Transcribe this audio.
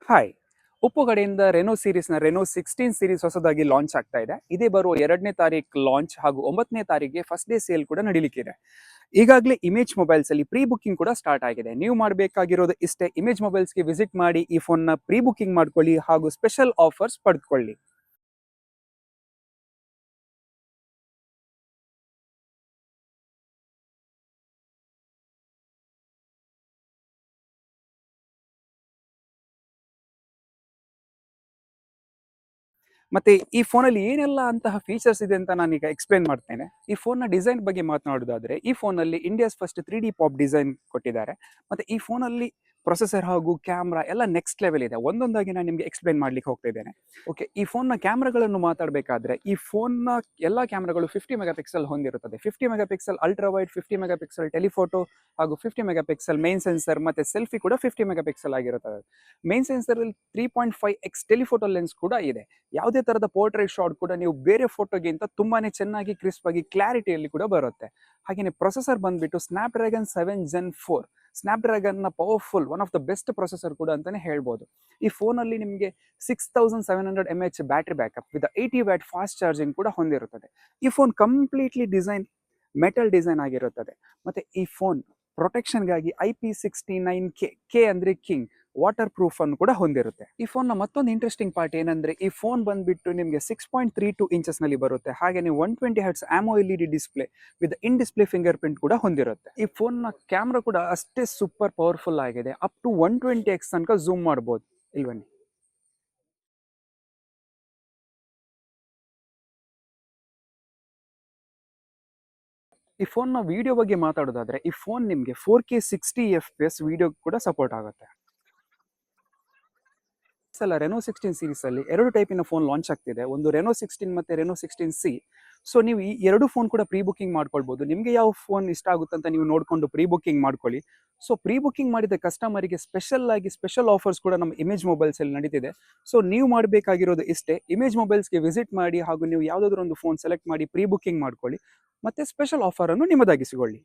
Hi. Oppo ಕಡೆಯಿಂದ Reno ಸೀರೀಸ್ನ Reno 16 series ಹೊಸದಾಗಿ launch ಆಗ್ತಾ ಇದೆ. ಇದೇ ಬರುವ 2ನೇ ತಾರೀಕು ಲಾಂಚ್ ಹಾಗೂ 9ನೇ ತಾರೀಕಿಗೆ ಫಸ್ಟ್ ಡೇ ಸೇಲ್ ಕೂಡ ನಡೀಲಿಕ್ಕಿದೆ. ಈಗಾಗಲೇ ಇಮೇಜ್ ಮೊಬೈಲ್ಸ್ ಅಲ್ಲಿ ಪ್ರೀ ಬುಕಿಂಗ್ ಕೂಡ ಸ್ಟಾರ್ಟ್ ಆಗಿದೆ. ನೀವು ಮಾಡಬೇಕಾಗಿರೋದು ಇಷ್ಟೇ, ಇಮೇಜ್ ಮೊಬೈಲ್ಸ್ಗೆ ವಿಸಿಟ್ ಮಾಡಿ ಈ ಫೋನ್ನ ಪ್ರೀ ಬುಕಿಂಗ್ ಮಾಡ್ಕೊಳ್ಳಿ ಹಾಗೂ ಸ್ಪೆಷಲ್ ಆಫರ್ಸ್ ಪಡೆದುಕೊಳ್ಳಿ. ಮತ್ತೆ ಈ ಫೋನಲ್ಲಿ ಏನೆಲ್ಲ ಅಂತಹ ಫೀಚರ್ಸ್ ಇದೆ ಅಂತ ನಾನೀಗ ಎಕ್ಸ್ಪ್ಲೇನ್ ಮಾಡ್ತೇನೆ. ಈ ಫೋನ್ನ ಡಿಸೈನ್ ಬಗ್ಗೆ ಮಾತನಾಡೋದಾದ್ರೆ, ಈ ಫೋನಲ್ಲಿ India's first 3D pop design ಕೊಟ್ಟಿದ್ದಾರೆ. ಮತ್ತೆ ಈ ಫೋನಲ್ಲಿ ಪ್ರೊಸೆಸರ್ ಹಾಗೂ ಕ್ಯಾಮ್ರಾ ಎಲ್ಲ ನೆಕ್ಸ್ಟ್ ಲೆವೆಲ್ ಇದೆ. ಒಂದೊಂದಾಗಿ ನಾನು ನಿಮಗೆ ಎಕ್ಸ್ಪ್ಲೇನ್ ಮಾಡ್ಲಿಕ್ಕೆ ಹೋಗ್ತಾ ಇದ್ದೇನೆ. ಓಕೆ, ಈ ಫೋನ್ನ ಕ್ಯಾಮ್ರಾಗಳನ್ನು ಮಾತಾಡಬೇಕಾದ್ರೆ, ಈ ಫೋನ್ನ ಎಲ್ಲ ಕ್ಯಾಮ್ರಾಗಳು 50 ಮೆಗಾ ಪಿಕ್ಸೆಲ್ ಹೊಂದಿರುತ್ತದೆ. 50 mega pixel ultra wide, 50 mega pixel telephoto ಹಾಗೂ 50 ಮೆಗಾ ಪಿಕ್ಸೆಲ್ ಮೇನ್ ಸೆನ್ಸರ್, ಮತ್ತೆ ಸೆಲ್ಫಿ ಕೂಡ 50 ಮೆಗಾ ಪಿಕ್ಸೆಲ್ ಆಗಿರುತ್ತದೆ. ಮೇನ್ ಸೆನ್ಸರ್ ಅಲ್ಲಿ 3.5x ಟೆಲಿಫೋಟೋ ಲೆನ್ಸ್ ಕೂಡ ಇದೆ. ಯಾವುದೇ ತರದ ಪೋರ್ಟ್ರೇಟ್ ಶಾಟ್ ಕೂಡ ನೀವು ಬೇರೆ ಫೋಟೋಗಿಂತ ತುಂಬಾನೇ ಚೆನ್ನಾಗಿ ಕ್ರಿಸ್ಪ್ ಆಗಿ ಕ್ಲಾರಿಟಿಯಲ್ಲಿ ಕೂಡ ಬರುತ್ತೆ. ಹಾಗೆಯೇ ಪ್ರೊಸೆಸರ್ ಬಂದ್ಬಿಟ್ಟು ಸ್ನ್ಯಾಪ್ಡ್ರ್ಯಾಗನ್ 7 Gen 4. ಸ್ನ್ಯಾಪ್ಡ್ರ್ಯಾಗನ್ ನ powerful one of the best processor ಕೂಡ ಅಂತಾನೆ ಹೇಳ್ಬೋದು. ಈ ಫೋನ್ ಅಲ್ಲಿ ನಿಮಗೆ 6700 mAh battery backup with 80 watt fast charging ಕೂಡ ಹೊಂದಿರುತ್ತದೆ. ಈ phone completely design metal design ಆಗಿರುತ್ತದೆ. ಮತ್ತೆ ಈ ಫೋನ್ ಪ್ರೊಟೆಕ್ಷನ್ಗಾಗಿ IP69K ಅಂದ್ರೆ ಕಿಂಗ್ ವಾಟರ್ ಪ್ರೂಫ್ ಅನ್ನು ಕೂಡ ಹೊಂದಿರುತ್ತೆ. ಈ ಫೋನ್ ನ ಮತ್ತೊಂದು ಇಂಟ್ರೆಸ್ಟಿಂಗ್ ಪಾರ್ಟ್ ಏನಂದ್ರೆ, ಈ ಫೋನ್ ಬಂದ್ಬಿಟ್ಟು ನಿಮಗೆ 6.32 ಇಂಚಸ್ ನಲ್ಲಿ ಬರುತ್ತೆ. ಹಾಗೆ 120 hertz AMOLED display with in display finger print ಕೂಡ ಹೊಂದಿರುತ್ತೆ. ಈ ಫೋನ್ ನ ಕ್ಯಾಮ್ರಾ ಕೂಡ ಅಷ್ಟೇ ಸೂಪರ್ ಪವರ್ಫುಲ್ ಆಗಿದೆ. ಅಪ್ ಟು 120x ತನಕ ಝೂಮ್ ಮಾಡಬಹುದು. ಇಲ್ವನ್ನಿ, ಈ ಫೋನ್ ನ ವಿಡಿಯೋ ಬಗ್ಗೆ ಮಾತಾಡೋದಾದ್ರೆ, ಈ ಫೋನ್ ನಿಮಗೆ 4K 60 FPS ವಿಡಿಯೋ ಕೂಡ ಸಪೋರ್ಟ್ ಆಗುತ್ತೆ. ಸಲ ರೆನೋ 16 ಸೀರೀಸ್ ಅಲ್ಲಿ ಎರಡು ಟೈಪಿನ ಫೋನ್ ಲಾಂಚ್ ಆಗ್ತಿದೆ. ಒಂದು ರೆನೋ 16 ಮತ್ತೆ ರೆನೋ 16C. ಸೊ ನೀವು ಈ ಎರಡು ಫೋನ್ ಕೂಡ ಪ್ರೀ ಬುಕಿಂಗ್ ಮಾಡ್ಕೊಳ್ಬಹುದು. ನಿಮಗೆ ಯಾವ ಫೋನ್ ಇಷ್ಟ ಆಗುತ್ತೆ ಅಂತ ನೀವು ನೋಡಿಕೊಂಡು ಪ್ರೀ ಬುಕಿಂಗ್ ಮಾಡ್ಕೊಳ್ಳಿ. ಸೊ ಪ್ರೀ ಬುಕಿಂಗ್ ಮಾಡಿದ ಕಸ್ಟಮರಿಗೆ ಸ್ಪೆಷಲ್ ಆಗಿ ಸ್ಪೆಷಲ್ ಆಫರ್ಸ್ ಕೂಡ ನಮ್ಮ ಇಮೇಜ್ ಮೊಬೈಲ್ಸ್ ಅಲ್ಲಿ ನಡೀತಿದೆ. ಸೊ ನೀವು ಮಾಡಬೇಕಾಗಿರೋದು ಇಷ್ಟೇ, ಇಮೇಜ್ ಮೊಬೈಲ್ಸ್ಗೆ ವಿಸಿಟ್ ಮಾಡಿ ಹಾಗೂ ನೀವು ಯಾವುದಾದ್ರೂ ಒಂದು ಫೋನ್ ಸೆಲೆಕ್ಟ್ ಮಾಡಿ ಪ್ರೀ ಬುಕಿಂಗ್ ಮಾಡ್ಕೊಳ್ಳಿ. ಮತ್ತೆ ಸ್ಪೆಷಲ್ ಆಫರ್ ಅನ್ನು ನಿಮ್ಮದಾಗಿಸಿಕೊಳ್ಳಿ.